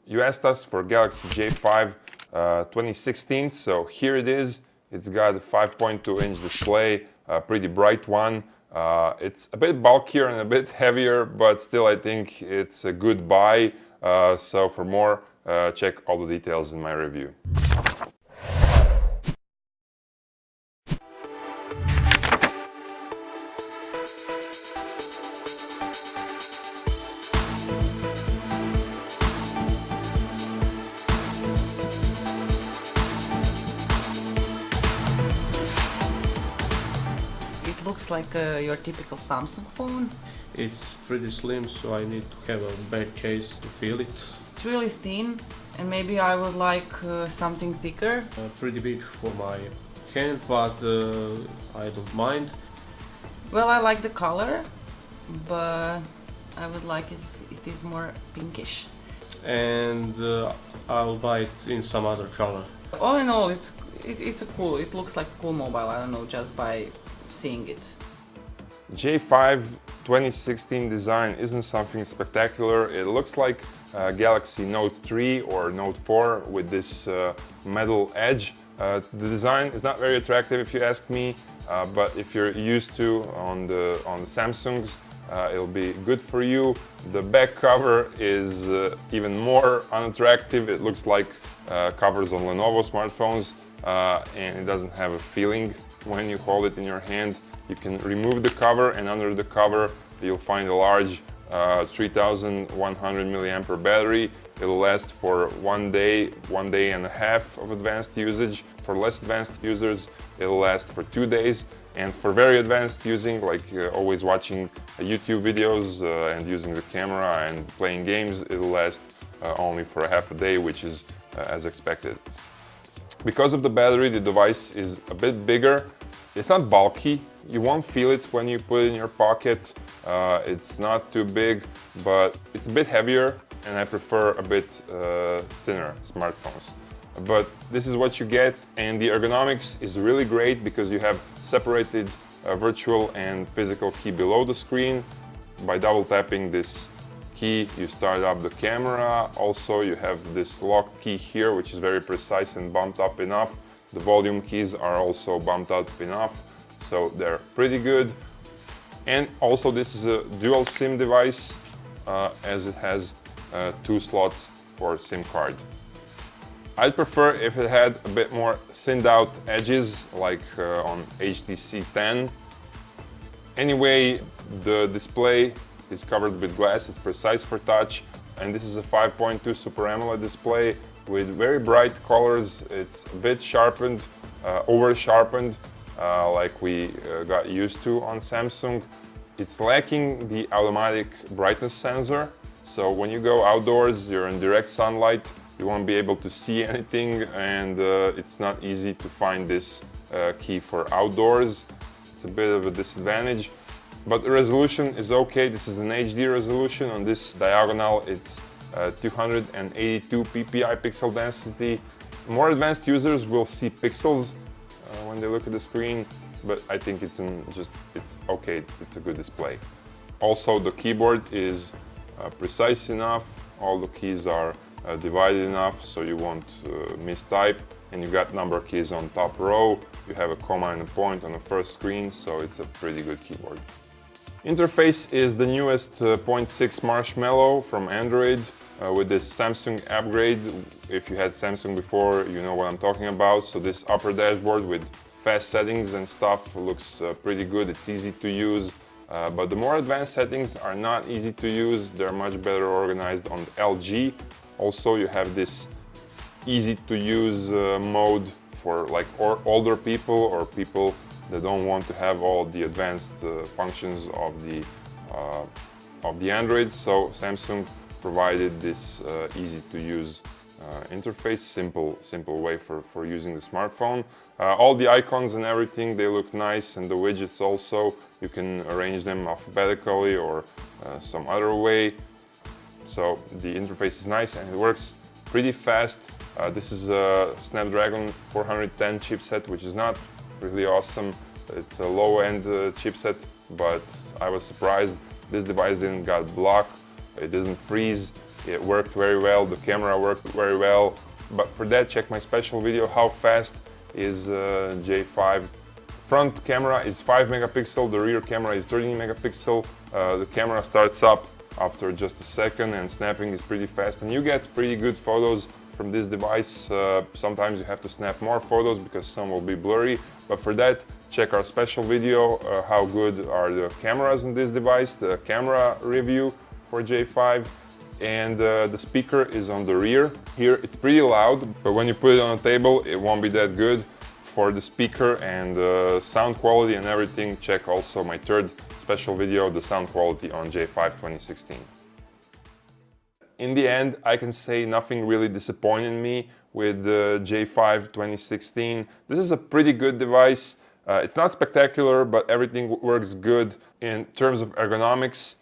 You asked us for Galaxy J5 2016, so here it is. It's got a 5.2-inch display, a pretty bright one. It's a bit bulkier and a bit heavier, but still I think it's a good buy. So for more, check all the details in my review. It looks like your typical Samsung phone. It's pretty slim, so I need to have a back case to feel it. It's really thin, and maybe I would like something thicker. Pretty big for my hand, but I don't mind. Well, I like the color, but I would like it if it is more pinkish. And I'll buy it in some other color. All in all, it's a cool. It looks like a cool mobile. I don't know, just by seeing it. J5 2016 design isn't something spectacular. It looks like Galaxy Note 3 or Note 4 with this metal edge. The design is not very attractive if you ask me, but if you're used to on the Samsungs, it'll be good for you. The back cover is even more unattractive. It looks like covers on Lenovo smartphones, and it doesn't have a feeling when you hold it in your hand. You can remove the cover, and under the cover you'll find a large 3100 mAh battery. It'll last for 1 day, 1 day and a half of advanced usage. For less advanced users, it'll last for 2 days. And for very advanced using, like always watching YouTube videos and using the camera and playing games, it'll last only for a half a day, which is as expected. Because of the battery, the device is a bit bigger. It's not bulky. You won't feel it when you put it in your pocket. It's not too big, but it's a bit heavier, and I prefer a bit thinner smartphones. But this is what you get, and the ergonomics is really great because you have separated virtual and physical key below the screen. By double tapping this key, you start up the camera. Also, you have this lock key here, which is very precise and bumped up enough. The volume keys are also bumped up enough, so they're pretty good. And also, this is a dual SIM device, as it has 2 slots for SIM card. I'd prefer if it had a bit more thinned out edges, like on HTC 10. Anyway, the display is covered with glass, it's precise for touch, and this is a 5.2 Super AMOLED display with very bright colors. It's a bit sharpened, over sharpened, like we got used to on Samsung. It's lacking the automatic brightness sensor, so when you go outdoors, you're in direct sunlight, you won't be able to see anything, and it's not easy to find this key for outdoors. It's a bit of a disadvantage, but the resolution is okay. This is an HD resolution. On this diagonal, it's 282 ppi pixel density. More advanced users will see pixels when they look at the screen, but I think it's okay. It's a good display. Also, the keyboard is precise enough. All the keys are divided enough so you won't mistype, and you got number keys on top row. You have a comma and a point on the first screen, so it's a pretty good keyboard. Interface is the newest 0.6 Marshmallow from Android with this Samsung upgrade. If you had Samsung before, you know what I'm talking about. So this upper dashboard with fast settings and stuff looks pretty good. It's easy to use, but the more advanced settings are not easy to use. They're much better organized on LG. Also, you have this easy to use mode for like older people or people that don't want to have all the advanced functions of the Android. So Samsung provided this easy to use interface, simple way for using the smartphone. All the icons and everything, they look nice, and the widgets also, you can arrange them alphabetically or some other way. So the interface is nice and it works pretty fast. This is a Snapdragon 410 chipset, which is not really awesome. It's a low-end chipset, but I was surprised this device didn't got blocked, it didn't freeze, it worked very well, the camera worked very well. But for that, check my special video, how fast is J5. Front camera is 5 megapixel, the rear camera is 13 megapixel. The camera starts up after just a second and snapping is pretty fast, and you get pretty good photos from this device. Sometimes you have to snap more photos because some will be blurry, but for that, check our special video, how good are the cameras in this device, the camera review for J5. And the speaker is on the rear. Here it's pretty loud, but when you put it on a table, it won't be that good. For the speaker and sound quality and everything, check also my third special video, the sound quality on J5 2016. In the end, I can say nothing really disappointed me with the J5 2016. This is a pretty good device. It's not spectacular, but everything works good. In terms of ergonomics,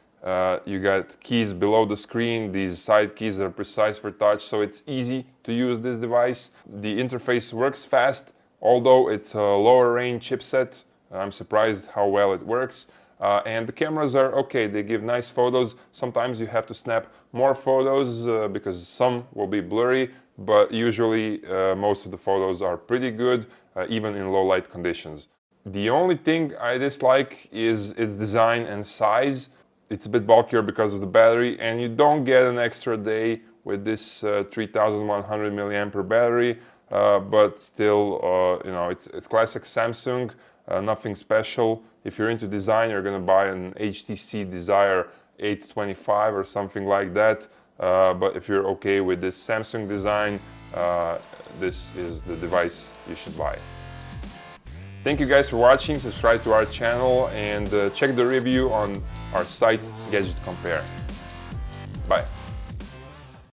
you got keys below the screen. These side keys are precise for touch, so it's easy to use this device. The interface works fast, although it's a lower range chipset. I'm surprised how well it works. And the cameras are okay, they give nice photos. Sometimes you have to snap more photos because some will be blurry, but usually most of the photos are pretty good, even in low light conditions. The only thing I dislike is its design and size. It's a bit bulkier because of the battery, and you don't get an extra day with this 3100 milliampere battery, but still, you know, it's classic Samsung, nothing special. If you're into design, you're gonna buy an HTC Desire 825 or something like that, but if you're okay with this Samsung design, this is the device you should buy. Thank you guys for watching, subscribe to our channel, and check the review on our site, Gadget Compare. Bye.